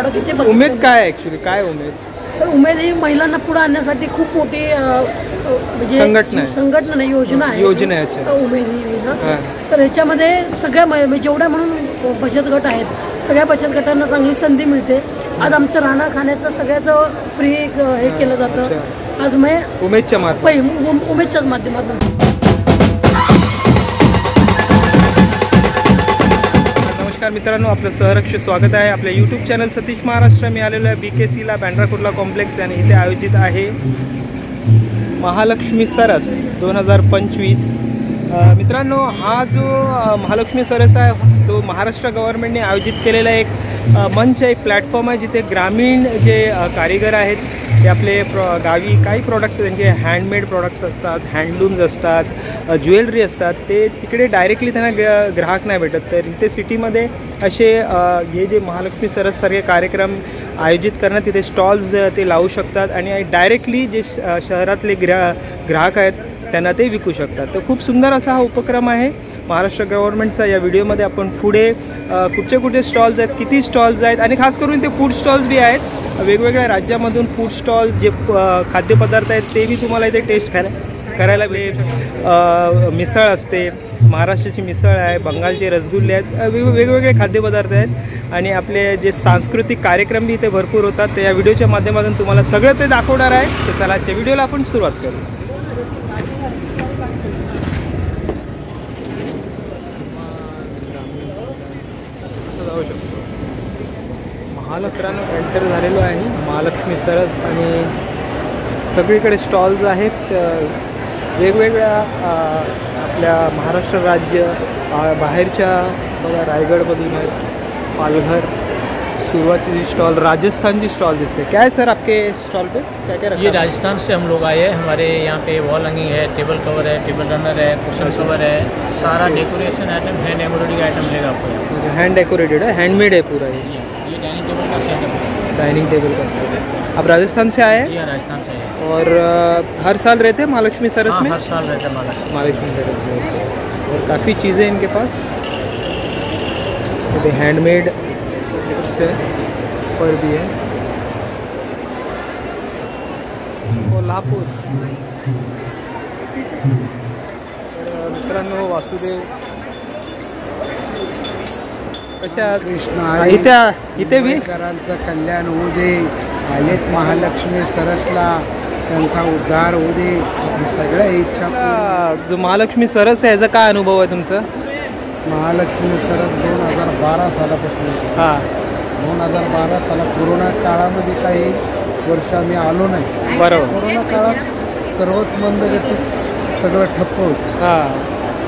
उमेद काय ॲक्च्युली काय उमेद? सर उमेद ही महिलांना पुढे आणण्यासाठी खूप मोठी म्हणजे संघटना नाही योजना आहे उमेद ही योजना. तर ह्याच्यामध्ये सगळ्या जेवढ्या म्हणून बचत गट आहेत सगळ्या बचत गटांना चांगली संधी मिळते. आज आमचं राहणं खाण्याचं सगळ्याचं फ्री हे केलं जातं आज उमेदच्याच माध्यमातून. नमस्कार मित्रांनो, आपलं सहर्ष स्वागत आहे आपल्या यूट्यूब चॅनल सतीश महाराष्ट्र. मी आलेलो आहे BKCला बँड्रा कुर्ला कॉम्प्लेक्स आणि इथे आयोजित आहे महालक्ष्मी सरस 2025. मित्रांनो, हा जो महालक्ष्मी सरस आहे तो महाराष्ट्र गव्हर्नमेंटने आयोजित केलेला एक मंच आहे, एक प्लॅटफॉर्म आहे जिथे ग्रामीण जे कारीगर आहेत ते आपले गावी काही प्रॉडक्ट त्यांचे हँडमेड प्रॉडक्ट्स असतात, हँडलूम्स असतात, ज्वेलरी असतात, ते तिकडे डायरेक्टली त्यांना ग्राहक नाही भेटत. तर इथे सिटीमध्ये असे हे जे महालक्ष्मी सरससारखे कार्यक्रम आयोजित करण्यात तिथे स्टॉल्स ते लावू शकतात आणि डायरेक्टली जे शहरातले ग्राहक आहेत त्यांना ते विकू शकतात. तर खूप सुंदर असा हा उपक्रम आहे महाराष्ट्र गव्हर्नमेंटचा. या व्हिडिओमध्ये आपण पुढे कुठचे स्टॉल्स आहेत, किती स्टॉल्स आहेत आणि खास करून ते फूड स्टॉल्स बी आहेत. वेगवेगळ्या राज्यामधून फूड स्टॉल जे खाद्यपदार्थ आहेत ते मी तुम्हाला इथे टेस्ट करायला मिसळ असते, महाराष्ट्राची मिसळ आहे, बंगालचे रसगुल्ले आहेत, वेगवेगळे खाद्यपदार्थ आहेत आणि आपले जे सांस्कृतिक कार्यक्रम बी इथे भरपूर होतात. तर या व्हिडिओच्या माध्यमातून तुम्हाला सगळं ते दाखवणार आहे. तर चला आजच्या व्हिडिओला आपण सुरुवात करू. महालक्ष्मी एंटर झालेलो आहे महालक्ष्मी सरस आणि सगळीकडे स्टॉल्स आहेत वेगवेगळ्या आपल्या महाराष्ट्र राज्य बाहेरच्या बघा रायगडमधून आहेत, पालघर सुरुवातीची स्टॉल, राजस्थान की स्टॉल दिसते. क्या है सर आपके स्टॉल पे क्या क्या रखा? ये राजस्थान से हम लोग आए हैं. हमारे यहाँ पे वॉल हंगिंग है, टेबल कवर है, टेबल रनर है, कुशन कवर है, सारा डेकोरेशन आइटम, हैंड एम्ब्रॉयडरी का आइटम मिलेगा आपको. हैंड डेकोरेटेड है, हैंडमेड है पूरा ये डाइनिंग टेबल का सेट है. डाइनिंग टेबल का सेट. आप राजस्थान से आए हैं? जी राजस्थान से है. और हर साल रहते हैं महालक्ष्मी सरस में? हर साल रहते हैं महालक्ष्मी सरस में. और काफ़ी चीज़ें इनके पास हैंडमेड से पर भी है. कोल्हापूर मित्रांनो, वासुदेव कशा कृष्णा इथे बी करांचं कल्याण होऊ दे. आलेत महालक्ष्मी सरसला, त्यांचा उद्धार होऊ दे, सगळ्या इच्छा. जो महालक्ष्मी सरस आहे याचा काय अनुभव आहे तुमचा? महालक्ष्मी सरस 2012 सालापासून. 2012 साला कोरोना काळामध्ये काही वर्ष आम्ही आलो नाही. बरोबर. कोरोना काळात सर्वच मंदगती, सगळं ठप्प होतं.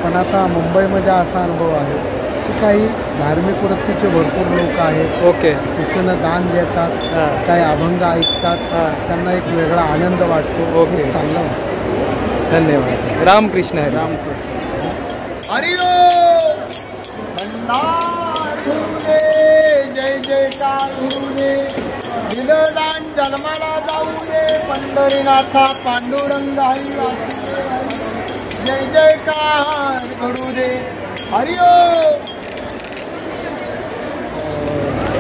पण आता मुंबईमध्ये असा अनुभव आहे की काही धार्मिक वृत्तीचे भरपूर लोक आहेत. ओके. खुशीनं दान देतात, काही अभंग ऐकतात, त्यांना एक वेगळा आनंद वाटतो. ओके, चांगलं वाटतं. धन्यवाद. रामकृष्ण हरी. रामकृष्ण हरी. जय जयकार होऊ दे, दिलदान जन्माला जाऊ दे, पंढरीनाथा पांडुरंग हरी वासुदेव. जय जयकार घडू दे. हरी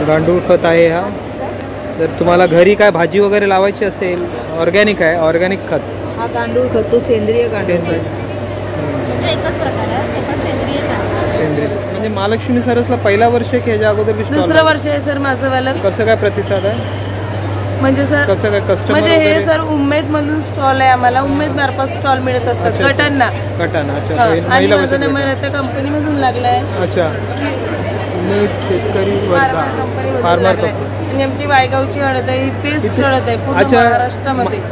गांडूळ खत आहे हा. जर तुम्हाला घरी काय भाजी वगैरे लावायची असेल, ऑर्गॅनिक आहे, ऑर्गॅनिक खत. हा गांडूळ खत तो सेंद्रिय गांडूळ खत. एकच प्रकार आहे, ते पण सेंद्रियच आहे. सेंद्रिय म्हणजे महालक्ष्मी सरसला पहिला वर्ष की ह्याच्या अगोदर दुसरं वर्ष आहे सर माझं वाला. कसं काय प्रतिसाद आहे म्हणजे सर कसं काय कस्टमर म्हणजे हे सर उमेद मधून स्टॉल आहे, आम्हाला उमेद मार्फत स्टॉल मिळत असतात गटांना. अच्छा. आणि माझा नंबर आता कंपनी मधून लागलाय. अच्छा. शेतकरी फार्मर कंपनी. आमची वायगावची हळद आहे, बेस्ट हळद आहे पूर्ण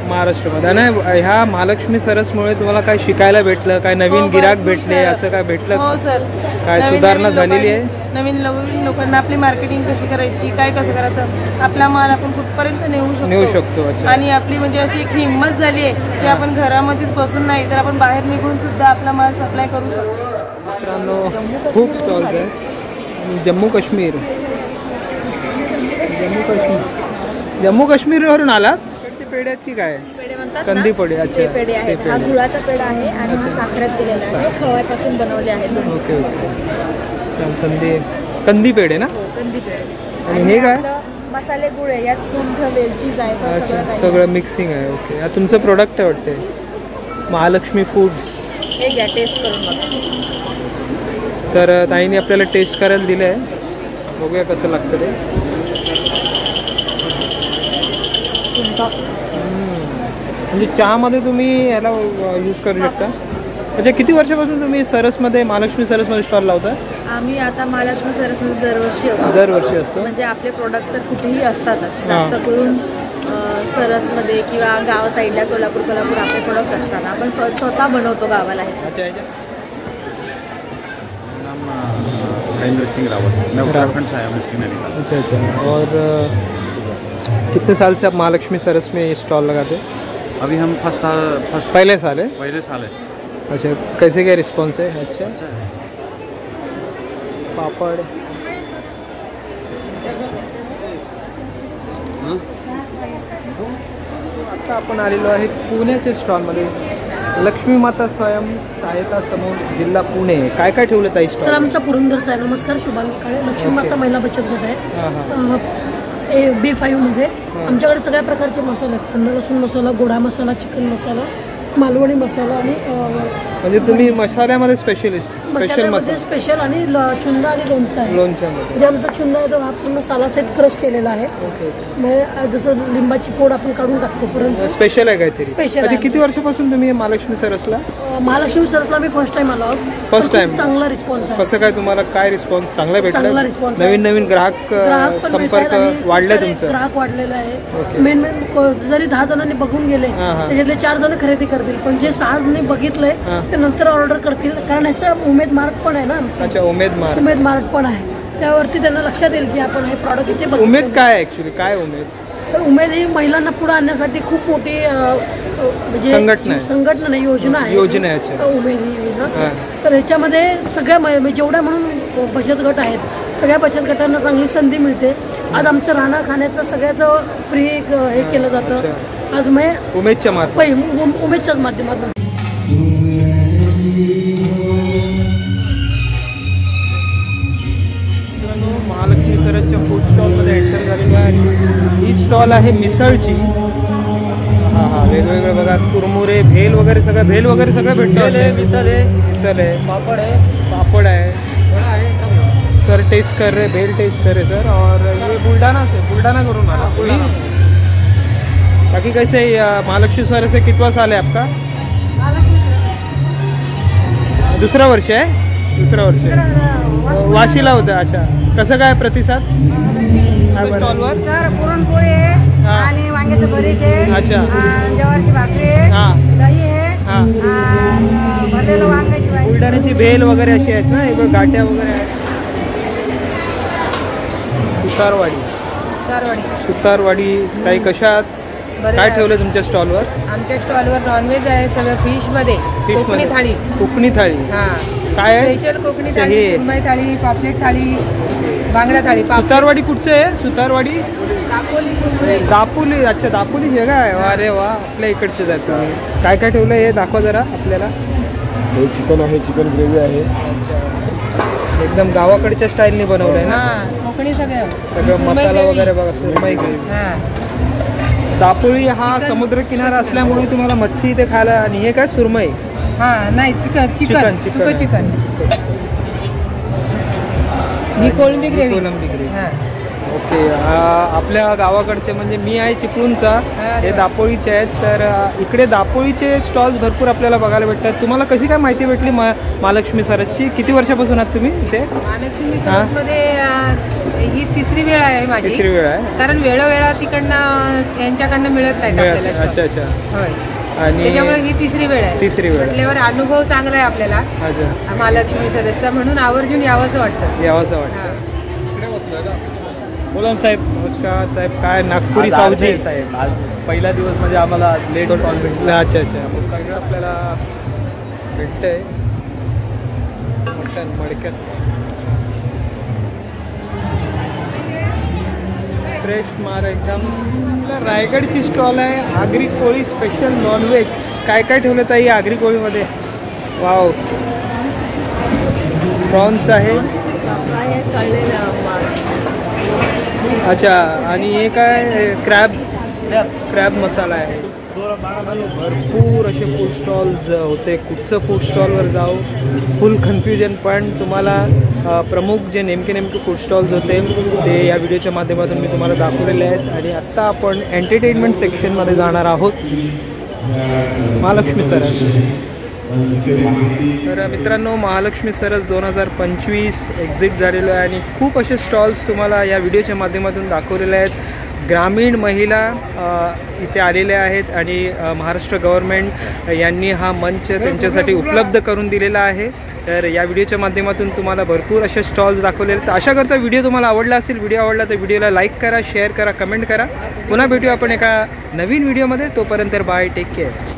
महाराष्ट्रामध्ये. आणि ह्या महालक्ष्मी सरसमुळे तुम्हाला काय शिकायला भेटलं, काय नवीन गिराक भेटले, असं काय भेटलं? हो सर. काय सुधारणा झालेली आहे? नवीन लोकांना आपली मार्केटिंग कशी करायची, काय कसं करायचं, आपला माल आपण कुठपर्यंत नेऊ शकतो. आणि आपली म्हणजे अशी एक हिंमत झाली आहे की आपण घरामध्येच बसून नाही तर आपण बाहेर निघून सुद्धा आपला माल सप्लाय करू शकतो. मित्रांनो, खूप स्टॉल्स आहेत. जम्मू काश्मीरवरून आलात? इकडचे पेढे आहेत की काय? कंदी पेढे. अच्छा, पेढे आहेत. हा गुळाचा पेढा आहे आणि हा साखरेत केलेला आहे, खव्यापासून बनवले आहेत. ओके. कंदी पेढे ना? कंदी पेढे. आणि हे काय? मसाले गुळ आहे, यात सुंठ, वेलची, जायफळ सगळं काही सगळं मिक्सिंग आहे. ओके, हा तुमचं प्रोडक्ट आहे वाटते, महालक्ष्मी फूड्स. हे घ्या, टेस्ट करून बघा. तर ताईने आपल्याला टेस्ट करायला दिलं आहे, बघूया कसं लागतं ते. म्हणजे चहामध्ये तुम्ही ह्याला यूज करू शकता. अच्छा, किती वर्षापासून तुम्ही सरसमध्ये, महालक्ष्मी सरसमध्ये स्टॉल लावता? आम्ही आता महालक्ष्मी सरसमध्ये दरवर्षी असतो. म्हणजे आपले प्रोडक्ट्स तर कुठेही असतातच, जास्त करून सरसमध्ये किंवा गाव साईडला सोलापूर, कोल्हापूर आपले प्रोडक्ट्स असतात. आपण स्वतः बनवतो गावाला हे. अच्छा, महेंद्र सिंह रावत, मैं उत्तराखंड से आया हूँ, डिस्ट्रिक्ट नैनीताल। अच्छा अच्छा। और कितने साल से आप महालक्ष्मी सरस में स्टॉल लगाते? अभी हम फर्स्ट पहले साल है? पहले साल है। अच्छा, कैसे क्या रिस्पॉन्स है? अच्छा, पापड़, आता आपण आलेलो आहे पुण्याच्या स्टॉलमध्ये, लक्ष्मी माता स्वयं सहायता समूह, जिल्हा पुणे. काय काय ठेवलं ताई स्टॉल? सर आमचा पुरंदरचा आहे. नमस्कार, शुभांगी काळे, लक्ष्मी माता महिला बचत गट आहे. B5 मध्ये आमच्याकडे सगळ्या प्रकारचे मसाले आहेत. कांदा लसूण मसाला, गोडा मसाला, चिकन मसाला, मालवणी मसाला आणि म्हणजे तुम्ही मसाल्यामध्ये स्पेशलिस्ट? मसाल्यामध्ये स्पेशल आणि चुंदा आणि लोणचं आहे. लोणच्यामध्ये जे आमचा चुंदा आहे तो हा पूर्ण सालासहित क्रश केलेला आहे. म्हणजे जसं लिंबाची फोड आपण काढून टाकतो, परंतु स्पेशल आहे काहीतरी. स्पेशल. अच्छा, किती वर्षापासून तुम्ही महालक्ष्मी सरसला? महालक्ष्मी सरसला मी फर्स्ट टाइम आलो आहोत. First time. चांगला रिस्पॉन्स आहे. कसं काय, तुम्हाला काय रिस्पॉन्स चांगला भेटला? चांगला रिस्पॉन्स. नवीन ग्राहक संपर्क वाढला तुमचा? ग्राहक वाढलेला आहे. मेन जरी 10 जणांनी बघून गेले त्याच्यातले 4 जण खरेदी करतील, पण जे 6 जणांनी बघितलंय ते नंतर ऑर्डर करतील, कारण ह्याचा उमेद मार्क पण आहे ना आमचा. अच्छा, उमेद मार्क पण आहे. त्यावरती त्यांना लक्षात येईल की आपण हे प्रॉडक्ट इथे बघितलं. उमेद काय ऍक्च्युली, काय उमेद? सर, उमेद ही महिलांना पुढे आणण्यासाठी खूप मोठी म्हणजे संघटना नाही, योजना आहे. उमेद ही योजना. तर ह्याच्यामध्ये सगळ्या जेवढ्या म्हणून बचत गट आहेत, सगळ्या बचत गटांना चांगली संधी मिळते. आज आमचं राहणं खाण्याचं सगळ्याचं फ्री हे केलं जातं. आज उमेदच्या उमेदच्याच माध्यमातून. महालक्ष्मी सरसच्या फूड स्टॉलमध्ये एंटर झालेलो आहे. ही स्टॉल आहे मिसळची. हां, वेगवेगळं बघा, कुरमुरे, भेल वगैरे सगळं भेटतं. मिसळ आहे, पापड़ है सर. टेस्ट कर रहे, भेल टेस्ट कर रहे सर. और ये बुल्ढाना करून आला. बाकी कैसे महालक्ष्मी सरस से कितवा साल है आपका? दूसरा वर्ष आहे. वाशीला होता. अच्छा, कसं काय प्रतिसाद स्टॉलवर? सर, पुरणपोळी आहे आणि वांग्याचं भरीत आहे. अच्छा, ज्वारीची भाकरी आहे, दही आहे, भरलेलं वांग्याची भाजी. बुलढाण्याची भेल वगैरे अशी आहेत ना, हे गाठ्या वगैरे आहेत. सुतारवाडी. ताई कशात, काय ठेवलं तुमच्या स्टॉलवर? आमच्या स्टॉलवर नॉनव्हेज आहे, सगळं फिशमध्ये. कोकणी थाळी. काय आहे? स्पेशल कोकणी थाळी, मुंबई थाळी, पापलेट थाळी, बांगडा थाळी. सुतारवाडी कुठचं आहे? सुतारवाडी दापोली. अच्छा, दापोली जगा आहे. अरे वा, आपल्या इकडचेच आहेत तुम्ही. काय काय ठेवलं हे दाखवा जरा आपल्याला. हे चिकन आहे, चिकन ग्रेव्ही आहे. एकदम गावाकडच्या स्टाईलने बनवलं आहे ना. कोकणी सगळं मसाला वगैरे बघा, सुरमई ग्रेव्ही. दापोली हा समुद्र किनारा असल्यामुळे तुम्हाला मच्छी इथे खायला. आणि हे काय, सुरमई? नाही, चिकन. ही कोळंबी ग्रेव्ही. ओके. आपल्या गावाकडचे म्हणजे मी आहे चिपळूणचा, हे दापोळीचे आहेत. तर इकडे दापोळीचे स्टॉल्स भरपूर आपल्याला बघायला भेटतात. तुम्हाला कशी काय माहिती भेटली महालक्ष्मी सरसची? किती वर्षापासून आहात तुम्ही इथे? महालक्ष्मी सरसमध्ये ही तिसरी वेळ आहे माझी. तिसरी वेळ आहे, कारण वेळोवेळा तिकडनं यांच्याकडनं मिळत नाही आपल्याला. अच्छा. होय, आणि त्याच्यामुळे ही तिसरी वेळ आहे. म्हटल्यावर अनुभव चांगला आहे आपल्याला महालक्ष्मी सरसचा, म्हणून आवर्जून यावंसं वाटतं. बोला साहेब. नमस्कार साहेब. काय नागपुरी सावजी साहेब, आज पहिला दिवस म्हणजे आम्हाला लेट कॉल भेटला. अच्छा. मग काय आपल्याला भेटतंय मडक्यात फ्रेश मार एकदम. आपल्या रायगडची स्टॉल आहे. Agri Koli special non veg. काय काय ठेवलं ताई आगरी कोळीमध्ये? वाव, प्रॉन्स आहे, अच्छा, आणि हे काय क्रॅब मसाला आहे. भरपूर असे फूड स्टॉल्स होते. कुठचं फूड स्टॉलवर जाऊ फुल कन्फ्युजन, पण तुम्हाला प्रमुख जे नेमके फूड स्टॉल्स होते ते या व्हिडिओच्या माध्यमातून मी तुम्हाला दाखवलेले आहेत. आणि आत्ता आपण एंटरटेनमेंट सेक्शनमध्ये जाणार आहोत, महालक्ष्मी सरस. तर मित्रांनो, महालक्ष्मी सरस 2025 एक्झिट झालेलं आहे आणि खूप असे स्टॉल्स तुम्हाला या व्हिडिओच्या माध्यमातून दाखवलेले आहेत. ग्रामीण महिला इथे आलेल्या आहेत आणि महाराष्ट्र गव्हर्नमेंट यांनी हा मंच त्यांच्यासाठी उपलब्ध करून दिलेला आहे. तर या व्हिडिओच्या माध्यमातून तुम्हाला भरपूर असे स्टॉल्स दाखवलेले आहेत. अशा करता व्हिडिओ तुम्हाला आवडला असेल, व्हिडिओ आवडला तर व्हिडिओला लाईक करा, शेअर करा, कमेंट करा. पुन्हा भेटू आपण एका नवीन व्हिडिओमध्ये. तोपर्यंत बाय, टेक केअर.